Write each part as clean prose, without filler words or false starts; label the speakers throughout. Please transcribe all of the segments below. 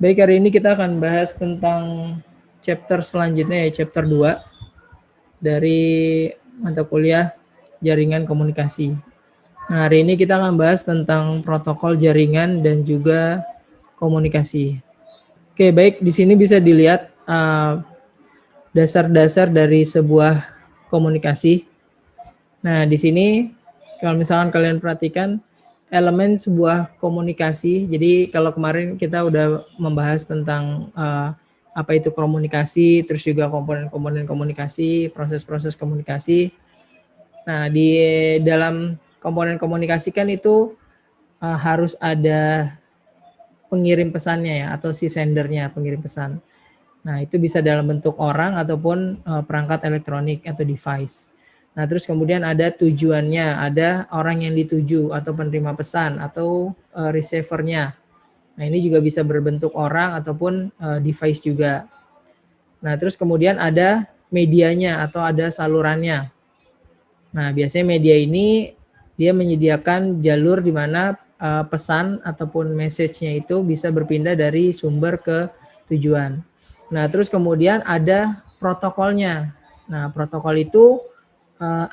Speaker 1: Baik, hari ini kita akan bahas tentang chapter selanjutnya, ya, chapter 2 dari mata kuliah jaringan komunikasi. Nah, hari ini kita akan bahas tentang protokol jaringan dan juga komunikasi. Oke, baik, di sini bisa dilihat dasar-dasar dari sebuah komunikasi. Nah, di sini kalau misalkan kalian perhatikan elemen sebuah komunikasi. Jadi kalau kemarin kita udah membahas tentang apa itu komunikasi, terus juga komponen-komponen komunikasi, proses-proses komunikasi. Nah, di dalam komponen komunikasi kan itu harus ada pengirim pesannya, ya, atau si sendernya, pengirim pesan. Nah, itu bisa dalam bentuk orang ataupun perangkat elektronik atau device. Nah, terus kemudian ada tujuannya, ada orang yang dituju atau penerima pesan atau receiver-nya. Nah, ini juga bisa berbentuk orang ataupun device juga. Nah, terus kemudian ada medianya atau ada salurannya. Nah, biasanya media ini dia menyediakan jalur di mana pesan ataupun message-nya itu bisa berpindah dari sumber ke tujuan. Nah, terus kemudian ada protokolnya. Nah, protokol itu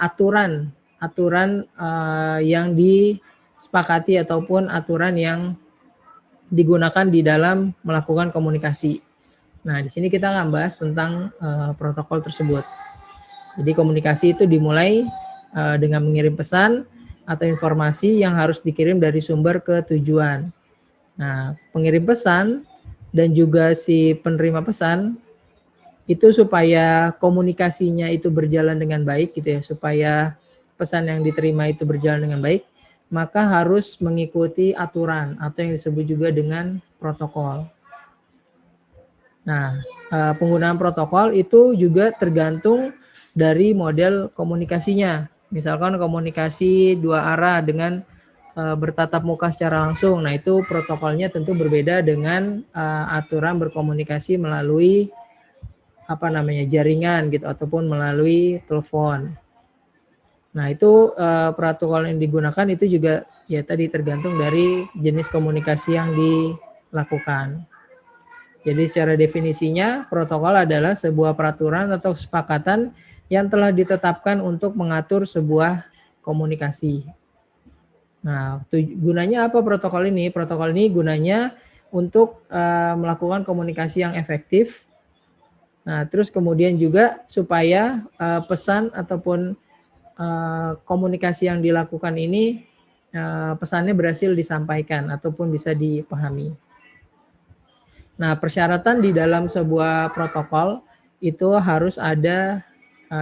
Speaker 1: aturan yang disepakati ataupun aturan yang digunakan di dalam melakukan komunikasi. Nah, di sini kita akan bahas tentang protokol tersebut. Jadi komunikasi itu dimulai dengan mengirim pesan atau informasi yang harus dikirim dari sumber ke tujuan. Nah, pengirim pesan dan juga si penerima pesan itu supaya komunikasinya itu berjalan dengan baik gitu ya, supaya pesan yang diterima itu berjalan dengan baik, maka harus mengikuti aturan atau yang disebut juga dengan protokol. Nah, penggunaan protokol itu juga tergantung dari model komunikasinya. Misalkan komunikasi dua arah dengan bertatap muka secara langsung. Nah, itu protokolnya tentu berbeda dengan aturan berkomunikasi melalui jaringan gitu ataupun melalui telepon. Nah, itu protokol yang digunakan itu juga ya tadi tergantung dari jenis komunikasi yang dilakukan. Jadi secara definisinya, protokol adalah sebuah peraturan atau kesepakatan yang telah ditetapkan untuk mengatur sebuah komunikasi. Nah, gunanya apa protokol ini? Protokol ini gunanya untuk melakukan komunikasi yang efektif. Nah, terus kemudian juga supaya pesan ataupun komunikasi yang dilakukan ini pesannya berhasil disampaikan ataupun bisa dipahami. Nah, persyaratan di dalam sebuah protokol itu harus ada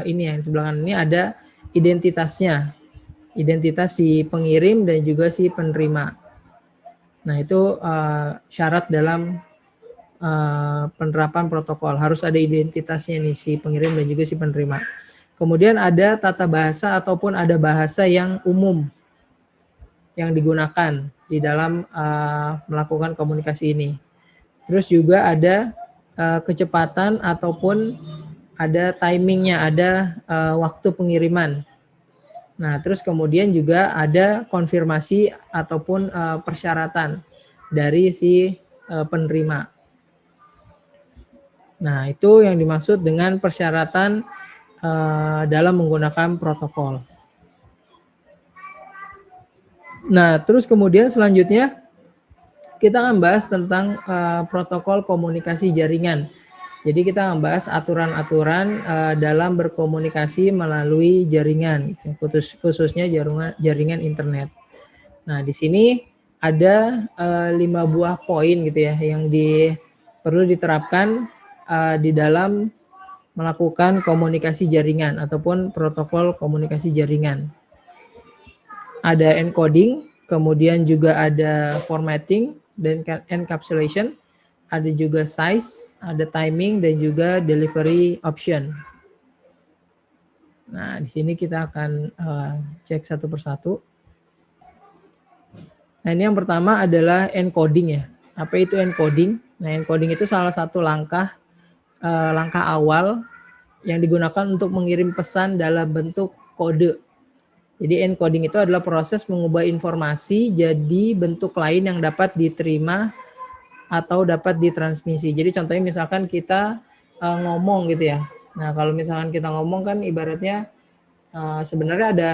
Speaker 1: ini yang sebelah kanan ini ada identitasnya. Identitas si pengirim dan juga si penerima. Nah, itu syarat dalam penerapan protokol. Harus ada identitasnya nih si pengirim dan juga si penerima. Kemudian ada tata bahasa ataupun ada bahasa yang umum yang digunakan di dalam melakukan komunikasi ini. Terus juga ada kecepatan ataupun ada timingnya, ada waktu pengiriman. Nah, terus kemudian juga ada konfirmasi ataupun persyaratan dari si penerima. Nah, itu yang dimaksud dengan persyaratan dalam menggunakan protokol. Nah, terus kemudian selanjutnya kita akan bahas tentang protokol komunikasi jaringan. Jadi kita akan bahas aturan-aturan dalam berkomunikasi melalui jaringan, khususnya jaringan internet. Nah, di sini ada 5 buah poin gitu ya yang perlu diterapkan di dalam melakukan komunikasi jaringan ataupun protokol komunikasi jaringan. Ada encoding, kemudian juga ada formatting dan encapsulation, ada juga size, ada timing dan juga delivery option. Nah, di sini kita akan cek satu persatu. Nah, ini yang pertama adalah encoding ya. Apa itu encoding? Nah, encoding itu salah satu langkah awal yang digunakan untuk mengirim pesan dalam bentuk kode. Jadi encoding itu adalah proses mengubah informasi jadi bentuk lain yang dapat diterima atau dapat ditransmisi. Jadi contohnya misalkan kita ngomong gitu ya. Nah, kalau misalkan kita ngomong kan ibaratnya sebenarnya ada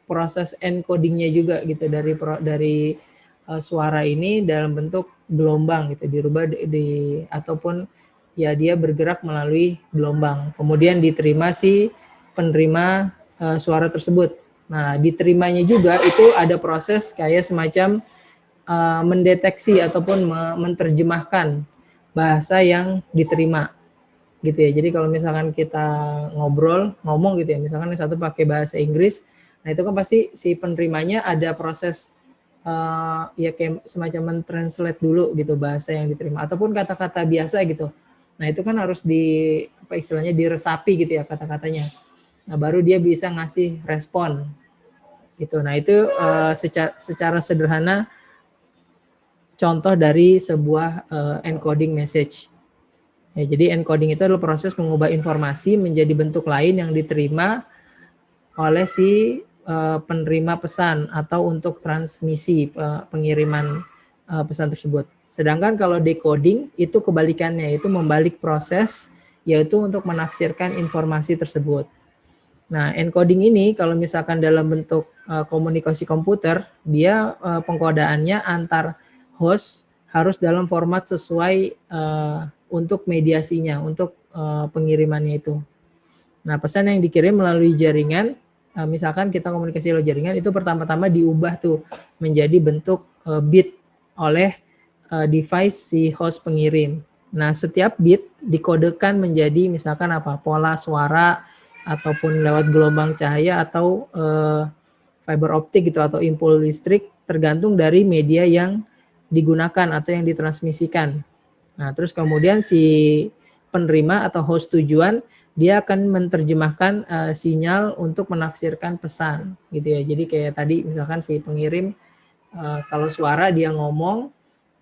Speaker 1: proses encodingnya juga gitu dari suara ini dalam bentuk gelombang gitu, dirubah ataupun ya dia bergerak melalui gelombang. Kemudian diterima si penerima suara tersebut. Nah, diterimanya juga itu ada proses kayak semacam mendeteksi ataupun menerjemahkan bahasa yang diterima gitu ya. Jadi kalau misalkan kita ngomong gitu ya, misalkan yang satu pakai bahasa Inggris, nah itu kan pasti si penerimanya ada proses ya kayak semacam mentranslate dulu gitu bahasa yang diterima ataupun kata-kata biasa gitu. Nah itu kan harus apa istilahnya diresapi gitu ya kata-katanya. Nah baru dia bisa ngasih respon gitu. Nah itu secara sederhana contoh dari sebuah encoding message. Ya, jadi encoding itu adalah proses mengubah informasi menjadi bentuk lain yang diterima oleh si penerima pesan atau untuk transmisi pengiriman pesan tersebut. Sedangkan kalau decoding itu kebalikannya, itu membalik proses yaitu untuk menafsirkan informasi tersebut. Nah, encoding ini kalau misalkan dalam bentuk komunikasi komputer, dia pengkodaannya antar host harus dalam format sesuai untuk mediasinya, untuk pengirimannya itu. Nah, pesan yang dikirim melalui jaringan, misalkan kita komunikasi lewat jaringan, itu pertama-tama diubah tuh menjadi bentuk bit oleh device si host pengirim. Nah, setiap bit dikodekan menjadi misalkan apa? Pola suara ataupun lewat gelombang cahaya atau fiber optik gitu atau impul listrik tergantung dari media yang digunakan atau yang ditransmisikan. Nah, terus kemudian si penerima atau host tujuan dia akan menerjemahkan sinyal untuk menafsirkan pesan gitu ya. Jadi kayak tadi misalkan si pengirim kalau suara dia ngomong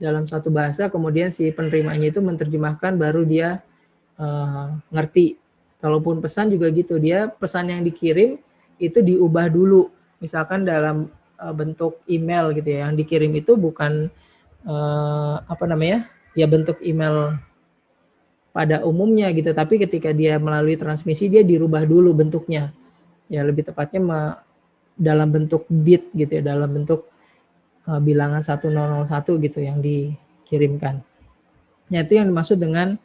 Speaker 1: dalam satu bahasa, kemudian si penerimanya itu menerjemahkan baru dia ngerti. Kalaupun pesan juga gitu, dia pesan yang dikirim itu diubah dulu. Misalkan dalam bentuk email gitu ya, yang dikirim itu bukan apa namanya? Ya bentuk email pada umumnya gitu, tapi ketika dia melalui transmisi dia dirubah dulu bentuknya. Ya lebih tepatnya dalam bentuk bit gitu ya, dalam bentuk bilangan 1001 gitu yang dikirimkan. Nah, itu yang dimaksud dengan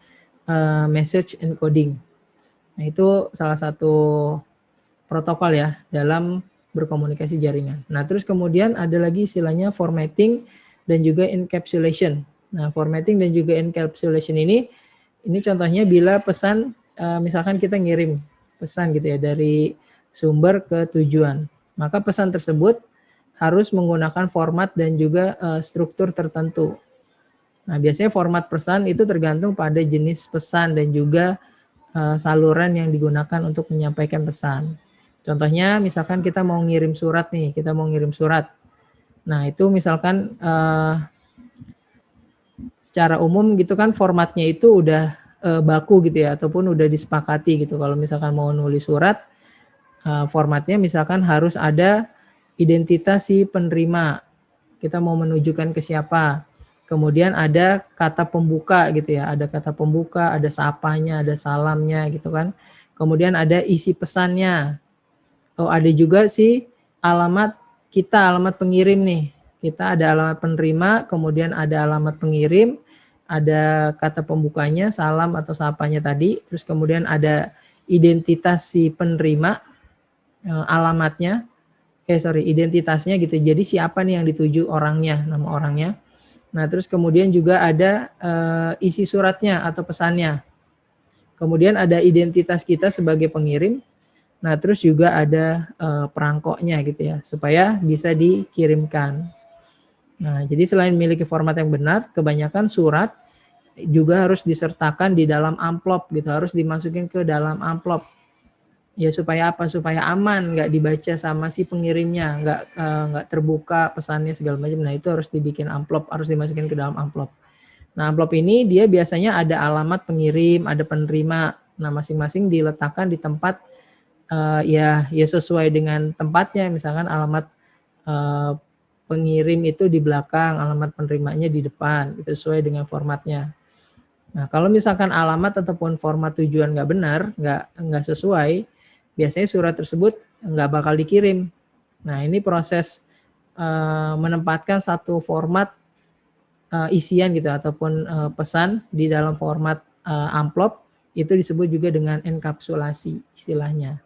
Speaker 1: message encoding. Nah, itu salah satu protokol ya dalam berkomunikasi jaringan. Nah, terus kemudian ada lagi istilahnya formatting dan juga encapsulation. Nah, formatting dan juga encapsulation ini contohnya bila pesan misalkan kita ngirim pesan gitu ya dari sumber ke tujuan. Maka pesan tersebut harus menggunakan format dan juga struktur tertentu. Nah, biasanya format pesan itu tergantung pada jenis pesan dan juga saluran yang digunakan untuk menyampaikan pesan. Contohnya misalkan kita mau ngirim surat nih, kita mau ngirim surat. Nah, itu misalkan secara umum gitu kan formatnya itu udah baku gitu ya, ataupun udah disepakati gitu. Kalau misalkan mau nulis surat, formatnya misalkan harus ada identitas si penerima. Kita mau menunjukkan ke siapa. Kemudian ada kata pembuka gitu ya, ada kata pembuka, ada sapanya, ada salamnya gitu kan. Kemudian ada isi pesannya. Oh, ada juga sih alamat kita, alamat pengirim nih. Kita ada alamat penerima, kemudian ada alamat pengirim, ada kata pembukanya, salam atau sapanya tadi, terus kemudian ada identitas si penerima, alamatnya, identitasnya gitu. Jadi siapa nih yang dituju orangnya, nama orangnya. Nah, terus kemudian juga ada isi suratnya atau pesannya. Kemudian ada identitas kita sebagai pengirim. Nah, terus juga ada perangkoknya gitu ya, supaya bisa dikirimkan. Nah, jadi selain memiliki format yang benar, kebanyakan surat juga harus disertakan di dalam amplop gitu, harus dimasukin ke dalam amplop. Ya supaya apa? Supaya aman, nggak dibaca sama si pengirimnya, nggak terbuka pesannya segala macam. Nah, itu harus dibikin amplop, harus dimasukin ke dalam amplop. Nah, amplop ini dia biasanya ada alamat pengirim, ada penerima. Nah, masing-masing diletakkan di tempat ya sesuai dengan tempatnya, misalkan alamat pengirim itu di belakang, alamat penerimanya di depan, itu sesuai dengan formatnya. Nah, kalau misalkan alamat ataupun format tujuan nggak benar, nggak sesuai, biasanya surat tersebut nggak bakal dikirim. Nah, ini proses menempatkan satu format isian gitu ataupun pesan di dalam format amplop itu disebut juga dengan enkapsulasi istilahnya.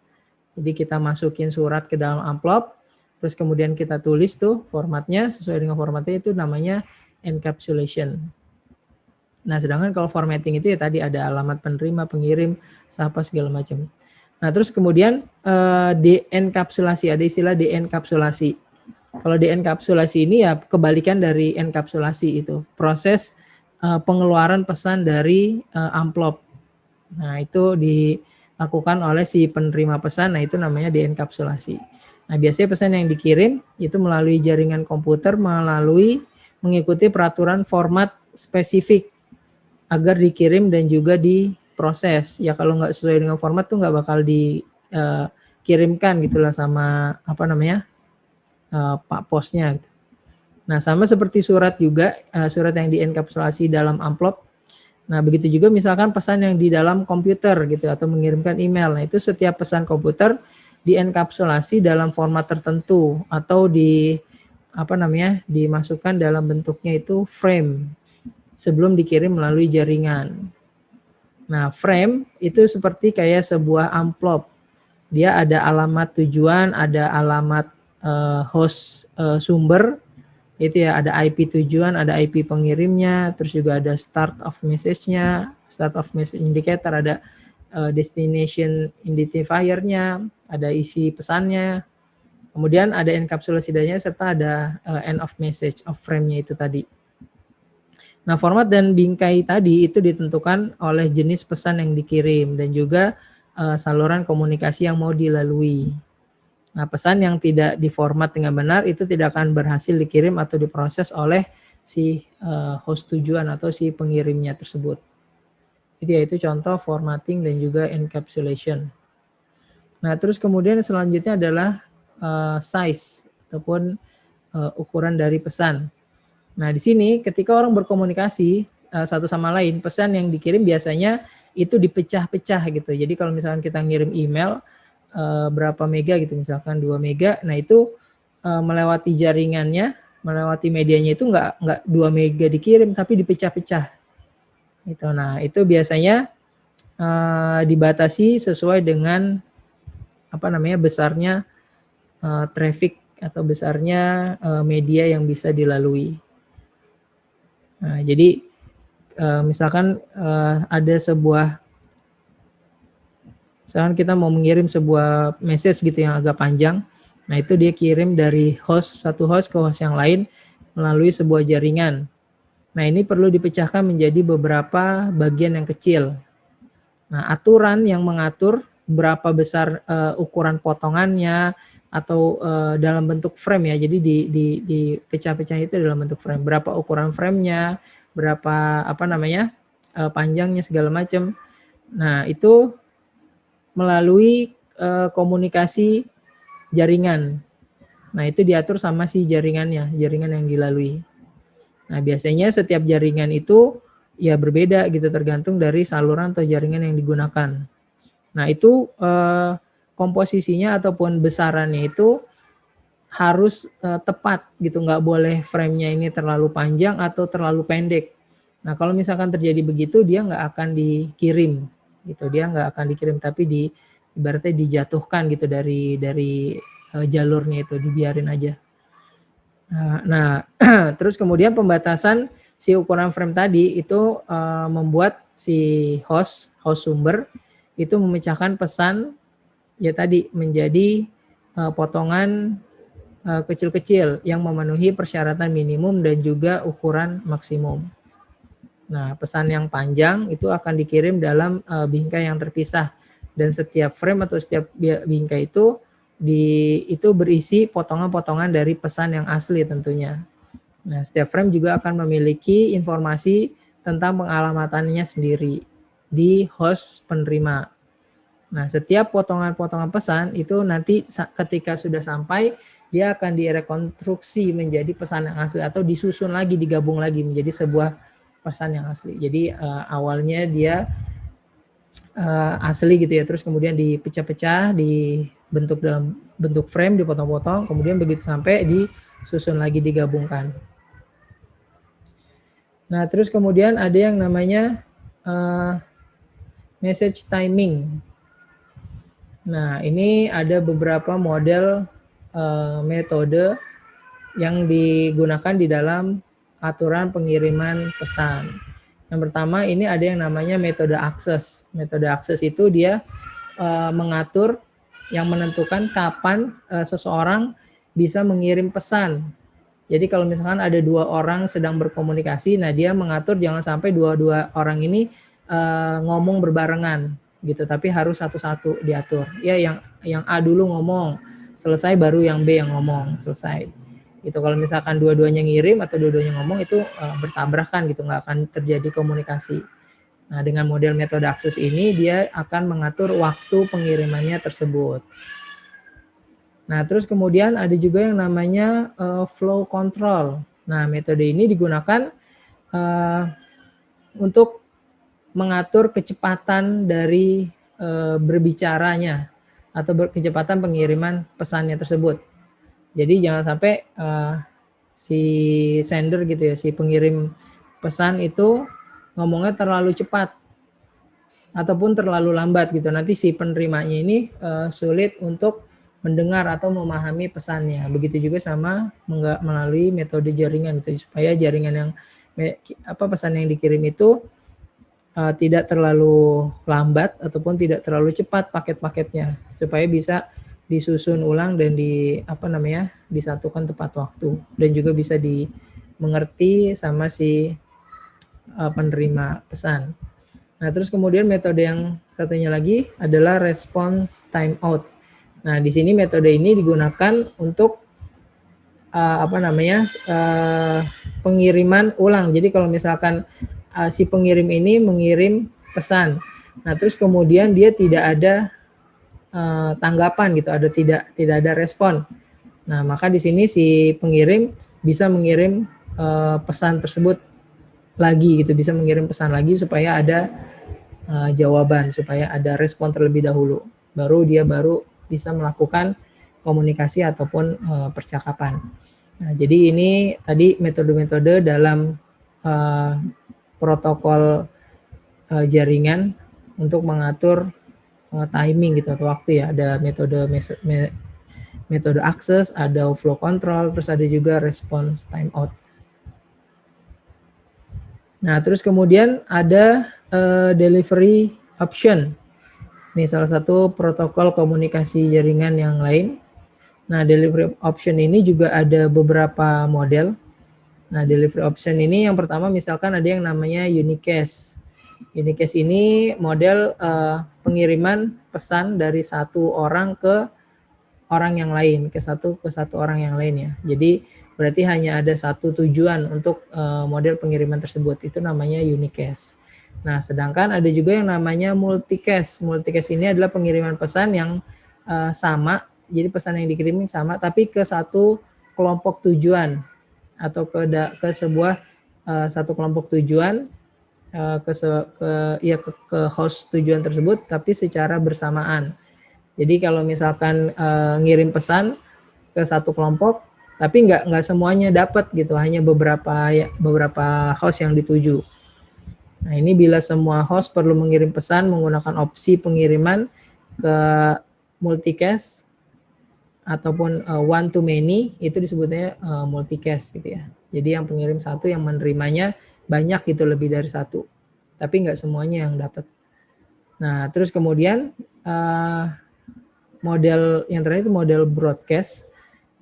Speaker 1: Jadi kita masukin surat ke dalam amplop, terus kemudian kita tulis tuh formatnya sesuai dengan formatnya, itu namanya encapsulation. Nah, sedangkan kalau formatting itu ya tadi ada alamat penerima, pengirim, siapa segala macam. Nah, terus kemudian de-enkapsulasi, ada istilah de-enkapsulasi. Kalau de-enkapsulasi ini ya kebalikan dari enkapsulasi itu, proses pengeluaran pesan dari amplop. Nah, itu dilakukan oleh si penerima pesan, nah itu namanya de-enkapsulasi. Nah, biasanya pesan yang dikirim itu melalui jaringan komputer, mengikuti peraturan format spesifik agar dikirim dan juga diproses. Ya kalau nggak sesuai dengan format tuh nggak bakal dikirimkan gitulah sama Pak Posnya. Gitu. Nah, sama seperti surat juga, surat yang dienkapsulasi dalam amplop. Nah, begitu juga misalkan pesan yang di dalam komputer gitu atau mengirimkan email. Nah, itu setiap pesan komputer dienkapsulasi dalam format tertentu atau dimasukkan dalam bentuknya itu frame sebelum dikirim melalui jaringan. Nah, frame itu seperti kayak sebuah amplop. Dia ada alamat tujuan, ada alamat host sumber, itu ya ada IP tujuan, ada IP pengirimnya, terus juga ada start of message-nya, start of message indicator, ada destination identifier-nya, ada isi pesannya, kemudian ada enkapsulasi datanya, serta ada end of message of frame-nya itu tadi. Nah, format dan bingkai tadi itu ditentukan oleh jenis pesan yang dikirim dan juga saluran komunikasi yang mau dilalui. Nah, pesan yang tidak diformat dengan benar itu tidak akan berhasil dikirim atau diproses oleh si host tujuan atau si pengirimnya tersebut. Itu yaitu contoh formatting dan juga encapsulation. Nah, terus kemudian selanjutnya adalah size ataupun ukuran dari pesan. Nah, di sini ketika orang berkomunikasi satu sama lain, pesan yang dikirim biasanya itu dipecah-pecah gitu. Jadi kalau misalkan kita ngirim email berapa mega gitu, misalkan 2 mega, nah itu melewati jaringannya, melewati medianya itu nggak 2 mega dikirim, tapi dipecah-pecah. Gitu. Nah, itu biasanya dibatasi sesuai dengan besarnya traffic atau besarnya media yang bisa dilalui. Nah, jadi misalkan misalkan kita mau mengirim sebuah message gitu yang agak panjang, nah itu dia kirim dari satu host ke host yang lain melalui sebuah jaringan. Nah, ini perlu dipecahkan menjadi beberapa bagian yang kecil. Nah, aturan yang mengatur berapa besar ukuran potongannya atau dalam bentuk frame ya. Jadi dipecah-pecah itu dalam bentuk frame. Berapa ukuran framenya, berapa panjangnya segala macam. Nah, itu melalui komunikasi jaringan. Nah, itu diatur sama si jaringan yang dilalui. Nah, biasanya setiap jaringan itu ya berbeda gitu tergantung dari saluran atau jaringan yang digunakan. Nah, itu komposisinya ataupun besarannya itu harus tepat gitu, nggak boleh framenya ini terlalu panjang atau terlalu pendek. Nah, kalau misalkan terjadi begitu, dia nggak akan dikirim gitu, tapi ibaratnya dijatuhkan gitu dari jalurnya itu, dibiarin aja. Nah, terus kemudian pembatasan si ukuran frame tadi itu membuat si host sumber itu memecahkan pesan ya tadi menjadi potongan kecil-kecil yang memenuhi persyaratan minimum dan juga ukuran maksimum. Nah, pesan yang panjang itu akan dikirim dalam bingkai yang terpisah dan setiap frame atau setiap bingkai itu berisi potongan-potongan dari pesan yang asli tentunya. Nah, setiap frame juga akan memiliki informasi tentang pengalamannya sendiri di host penerima. Nah, setiap potongan-potongan pesan itu nanti ketika sudah sampai dia akan direkonstruksi menjadi pesan yang asli atau disusun lagi, digabung lagi menjadi sebuah pesan yang asli. Jadi awalnya dia asli gitu ya, terus kemudian dipecah-pecah, dibentuk dalam bentuk frame, dipotong-potong, kemudian begitu sampai disusun lagi, digabungkan. Nah, terus kemudian ada yang namanya message timing. Nah, ini ada beberapa model metode yang digunakan di dalam aturan pengiriman pesan. Yang pertama ini ada yang namanya metode akses. Metode akses itu dia mengatur yang menentukan kapan seseorang bisa mengirim pesan. Jadi kalau misalkan ada dua orang sedang berkomunikasi, nah dia mengatur jangan sampai dua-dua orang ini ngomong berbarengan gitu, tapi harus satu-satu diatur. Ya yang A dulu ngomong, selesai baru yang B yang ngomong, selesai. Gitu. Kalau misalkan dua-duanya ngirim atau dua-duanya ngomong itu bertabrakan gitu, nggak akan terjadi komunikasi. Nah, dengan model metode akses ini dia akan mengatur waktu pengirimannya tersebut. Nah, terus kemudian ada juga yang namanya flow control. Nah, metode ini digunakan untuk mengatur kecepatan dari berbicaranya atau kecepatan pengiriman pesannya tersebut. Jadi jangan sampai si sender gitu ya, si pengirim pesan itu ngomongnya terlalu cepat ataupun terlalu lambat gitu. Nanti si penerimanya ini sulit untuk mendengar atau memahami pesannya. Begitu juga sama melalui metode jaringan itu, supaya jaringan yang pesan yang dikirim itu tidak terlalu lambat ataupun tidak terlalu cepat paket-paketnya, supaya bisa disusun ulang dan disatukan tepat waktu dan juga bisa dimengerti sama si penerima pesan. Nah, terus kemudian metode yang satunya lagi adalah response timeout. Nah, di sini metode ini digunakan untuk pengiriman ulang. Jadi kalau misalkan si pengirim ini mengirim pesan, nah terus kemudian dia tidak ada tanggapan gitu, tidak ada respon. Nah, maka di sini si pengirim bisa mengirim pesan tersebut lagi gitu, bisa mengirim pesan lagi supaya ada jawaban, supaya ada respon terlebih dahulu, baru bisa melakukan komunikasi ataupun percakapan. Nah, jadi ini tadi metode-metode dalam protokol jaringan untuk mengatur timing gitu atau waktu ya. Ada metode akses, ada flow control, terus ada juga response timeout. Nah, terus kemudian ada delivery option. Ini salah satu protokol komunikasi jaringan yang lain. Nah, delivery option ini juga ada beberapa model. Nah, delivery option ini yang pertama misalkan ada yang namanya unicast. Unicast ini model pengiriman pesan dari satu orang ke orang yang lain, ke satu orang yang lain ya. Jadi berarti hanya ada satu tujuan untuk model pengiriman tersebut, itu namanya unicast. Nah, sedangkan ada juga yang namanya multicast. Multicast ini adalah pengiriman pesan yang sama, jadi pesan yang dikirim sama, tapi ke satu kelompok tujuan atau ke sebuah satu kelompok tujuan, ke host tujuan tersebut, tapi secara bersamaan. Jadi kalau misalkan ngirim pesan ke satu kelompok, tapi nggak semuanya dapat gitu, hanya beberapa host yang dituju. Nah, ini bila semua host perlu mengirim pesan menggunakan opsi pengiriman ke multicast ataupun one to many, itu disebutnya multicast gitu ya. Jadi yang pengirim satu yang menerimanya banyak gitu, lebih dari satu. Tapi nggak semuanya yang dapat. Nah, terus kemudian model yang terakhir itu model broadcast.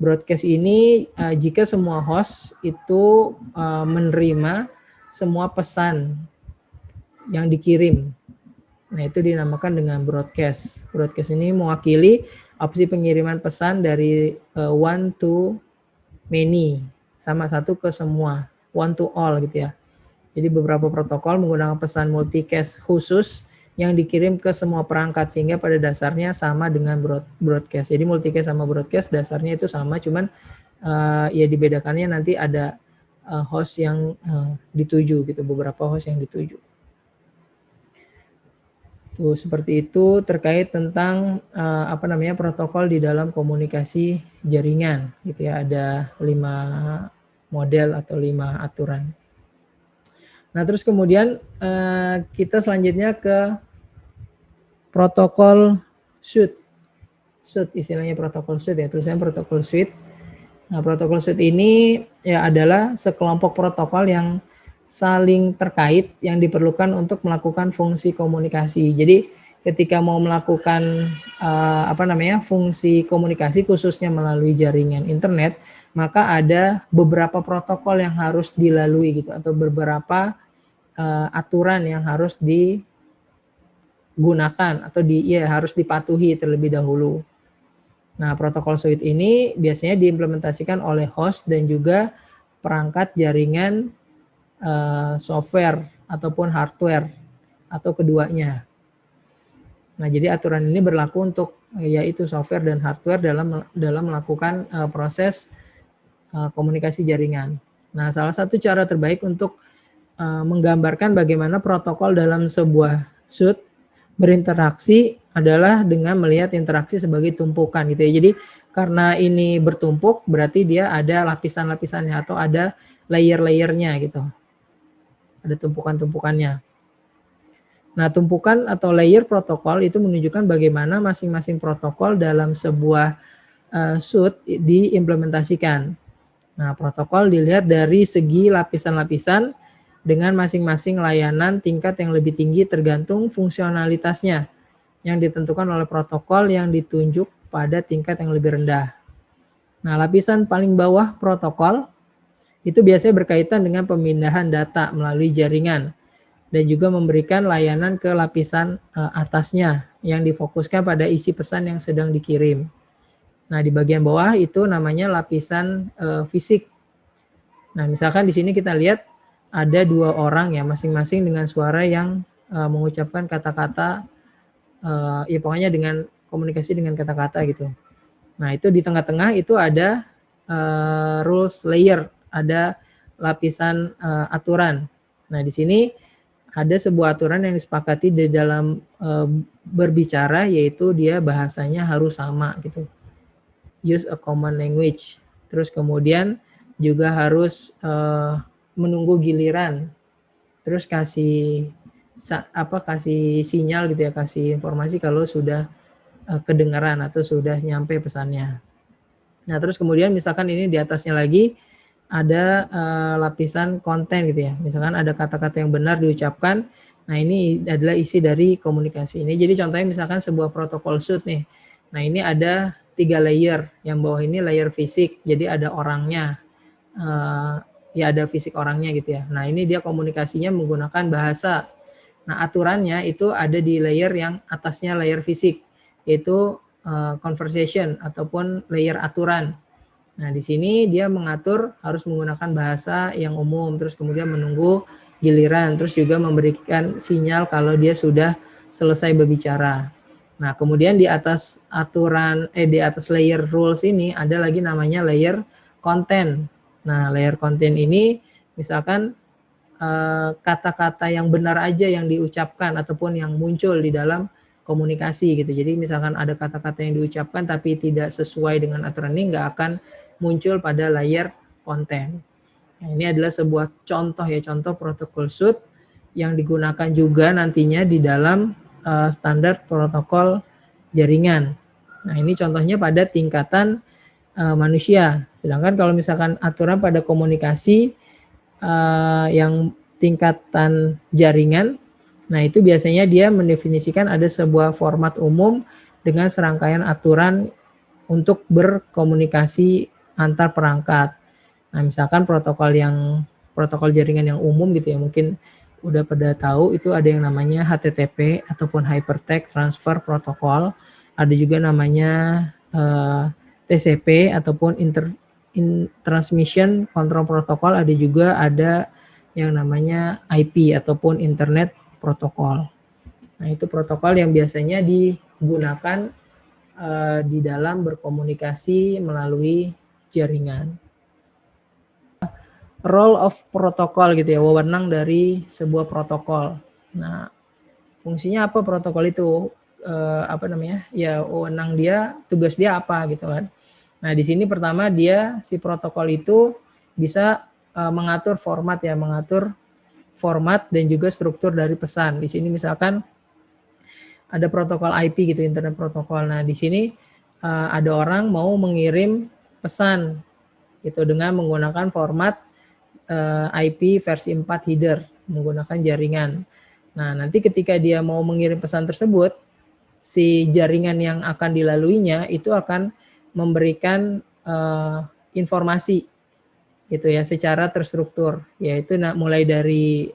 Speaker 1: Broadcast ini jika semua host itu menerima semua pesan yang dikirim. Nah, itu dinamakan dengan broadcast. Broadcast ini mewakili opsi pengiriman pesan dari one to many, sama satu ke semua, one to all gitu ya. Jadi beberapa protokol menggunakan pesan multicast khusus yang dikirim ke semua perangkat, sehingga pada dasarnya sama dengan broadcast. Jadi multicast sama broadcast dasarnya itu sama, cuman ya dibedakannya nanti ada host yang dituju gitu, beberapa host yang dituju. Tuh, seperti itu terkait tentang protokol di dalam komunikasi jaringan gitu ya. Ada 5 model atau 5 aturan. Nah, terus kemudian kita selanjutnya ke protokol suite. Suite istilahnya protokol suite ya, tulisannya protokol suite. Nah, protokol suite ini ya adalah sekelompok protokol yang saling terkait yang diperlukan untuk melakukan fungsi komunikasi. Jadi ketika mau melakukan fungsi komunikasi khususnya melalui jaringan internet, maka ada beberapa protokol yang harus dilalui gitu, atau beberapa aturan yang harus digunakan atau harus dipatuhi terlebih dahulu. Nah, protokol suite ini biasanya diimplementasikan oleh host dan juga perangkat jaringan software ataupun hardware atau keduanya. Nah, jadi aturan ini berlaku untuk yaitu software dan hardware dalam melakukan proses komunikasi jaringan. Nah, salah satu cara terbaik untuk menggambarkan bagaimana protokol dalam sebuah suite berinteraksi adalah dengan melihat interaksi sebagai tumpukan gitu ya. Jadi karena ini bertumpuk berarti dia ada lapisan-lapisannya atau ada layer-layernya gitu. Ada tumpukan-tumpukannya. Nah, tumpukan atau layer protokol itu menunjukkan bagaimana masing-masing protokol dalam sebuah suite diimplementasikan. Nah, protokol dilihat dari segi lapisan-lapisan dengan masing-masing layanan tingkat yang lebih tinggi tergantung fungsionalitasnya yang ditentukan oleh protokol yang ditunjuk pada tingkat yang lebih rendah. Nah, lapisan paling bawah protokol itu biasanya berkaitan dengan pemindahan data melalui jaringan dan juga memberikan layanan ke lapisan atasnya yang difokuskan pada isi pesan yang sedang dikirim. Nah, di bagian bawah itu namanya lapisan fisik. Nah, misalkan di sini kita lihat ada 2 orang ya, masing-masing dengan suara yang mengucapkan kata-kata, ya pokoknya dengan komunikasi dengan kata-kata gitu. Nah, itu di tengah-tengah itu ada rules layer, ada lapisan aturan. Nah, di sini ada sebuah aturan yang disepakati di dalam berbicara, yaitu dia bahasanya harus sama gitu. Use a common language. Terus kemudian juga harus menunggu giliran, terus kasih sinyal gitu ya, kasih informasi kalau sudah kedengaran atau sudah nyampe pesannya. Nah, terus kemudian misalkan ini di atasnya lagi ada lapisan konten gitu ya, misalkan ada kata-kata yang benar diucapkan. Nah, ini adalah isi dari komunikasi ini. Jadi contohnya misalkan sebuah protokol suite nih. Nah, ini ada 3 layer, yang bawah ini layer fisik, jadi ada orangnya. Ya ada fisik orangnya gitu ya. Nah, ini dia komunikasinya menggunakan bahasa. Nah, aturannya itu ada di layer yang atasnya layer fisik, yaitu conversation ataupun layer aturan. Nah, di sini dia mengatur harus menggunakan bahasa yang umum, terus kemudian menunggu giliran, terus juga memberikan sinyal kalau dia sudah selesai berbicara. Nah, kemudian di atas di atas layer rules ini ada lagi namanya layer content. Nah, layer content ini misalkan kata-kata yang benar aja yang diucapkan ataupun yang muncul di dalam komunikasi gitu. Jadi misalkan ada kata-kata yang diucapkan tapi tidak sesuai dengan aturan ini, nggak akan muncul pada layer konten. Nah, ini adalah sebuah contoh ya, contoh protokol suite yang digunakan juga nantinya di dalam standar protokol jaringan. Nah, ini contohnya pada tingkatan manusia. Sedangkan kalau misalkan aturan pada komunikasi yang tingkatan jaringan, nah itu biasanya dia mendefinisikan ada sebuah format umum dengan serangkaian aturan untuk berkomunikasi antar perangkat. Nah, misalkan protokol jaringan yang umum gitu ya, mungkin udah pada tahu itu ada yang namanya HTTP ataupun Hypertext Transfer Protocol. Ada juga namanya TCP ataupun Transmission Control Protocol. Ada yang namanya IP ataupun Internet Protocol. Nah, itu protokol yang biasanya digunakan di dalam berkomunikasi melalui jaringan. Role of protokol gitu ya, wewenang dari sebuah protokol. Nah, fungsinya apa protokol itu? Apa namanya? Ya, wewenang dia, tugas dia apa gitu kan. Nah, di sini pertama dia si protokol itu bisa mengatur format ya, mengatur format dan juga struktur dari pesan. Di sini misalkan ada protokol IP gitu, internet protokol. Nah, di sini ada orang mau mengirim pesan gitu dengan menggunakan format IP versi 4 header menggunakan jaringan. Nah, nanti ketika dia mau mengirim pesan tersebut, si jaringan yang akan dilaluinya itu akan memberikan informasi gitu ya secara terstruktur, yaitu mulai dari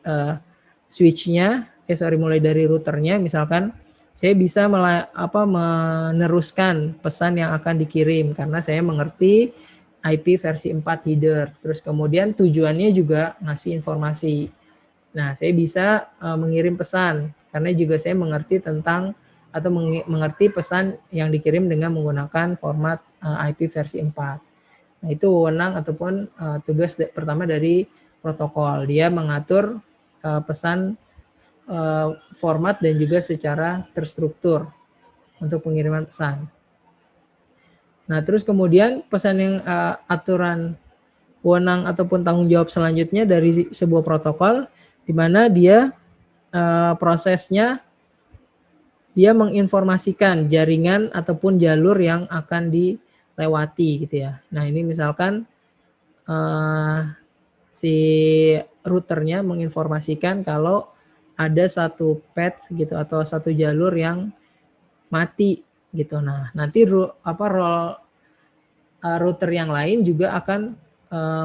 Speaker 1: switch-nya, mulai dari routernya misalkan saya bisa meneruskan pesan yang akan dikirim karena saya mengerti IP versi 4 header. Terus kemudian tujuannya juga ngasih informasi. Nah, saya bisa mengirim pesan karena juga saya mengerti tentang atau mengerti pesan yang dikirim dengan menggunakan format IP versi 4. Nah, itu wewenang ataupun tugas pertama dari protokol. Dia mengatur pesan format dan juga secara terstruktur untuk pengiriman pesan. Nah, terus kemudian pesan yang aturan wewenang ataupun tanggung jawab selanjutnya dari sebuah protokol, di mana dia prosesnya dia menginformasikan jaringan ataupun jalur yang akan dilewati gitu ya. Nah, ini misalkan si routernya menginformasikan kalau ada satu path gitu atau satu jalur yang mati gitu. Nah, nanti role router yang lain juga akan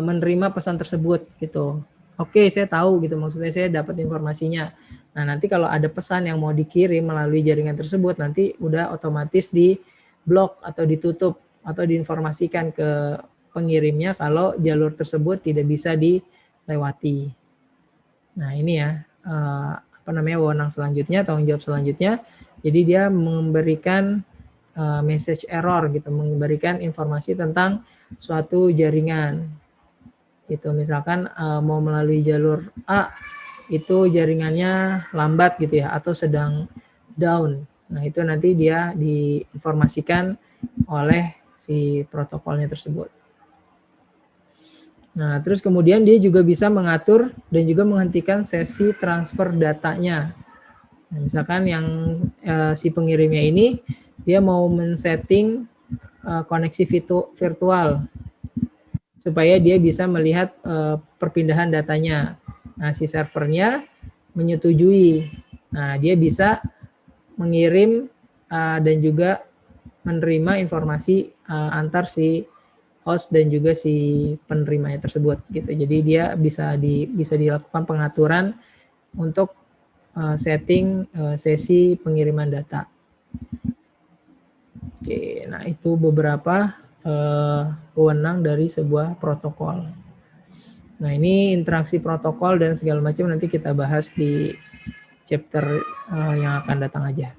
Speaker 1: menerima pesan tersebut gitu. Oke, saya tahu gitu, maksudnya saya dapat informasinya. Nah, nanti kalau ada pesan yang mau dikirim melalui jaringan tersebut, nanti udah otomatis di blok atau ditutup atau diinformasikan ke pengirimnya kalau jalur tersebut tidak bisa dilewati. Nah, ini ya wewenang selanjutnya, tanggung jawab selanjutnya. Jadi dia memberikan message error gitu, memberikan informasi tentang suatu jaringan. Gitu, misalkan mau melalui jalur A itu jaringannya lambat gitu ya atau sedang down. Nah, itu nanti dia diinformasikan oleh si protokolnya tersebut. Nah, terus kemudian dia juga bisa mengatur dan juga menghentikan sesi transfer datanya. Nah, misalkan yang si pengirimnya ini dia mau men-setting koneksi virtual supaya dia bisa melihat perpindahan datanya. Nah, si servernya menyetujui. Nah, dia bisa mengirim dan juga menerima informasi antar si host dan juga si penerimanya tersebut gitu. Jadi dia bisa dilakukan pengaturan untuk setting sesi pengiriman data. Oke, nah itu beberapa wewenang dari sebuah protokol. Nah, ini interaksi protokol dan segala macam nanti kita bahas di chapter yang akan datang aja.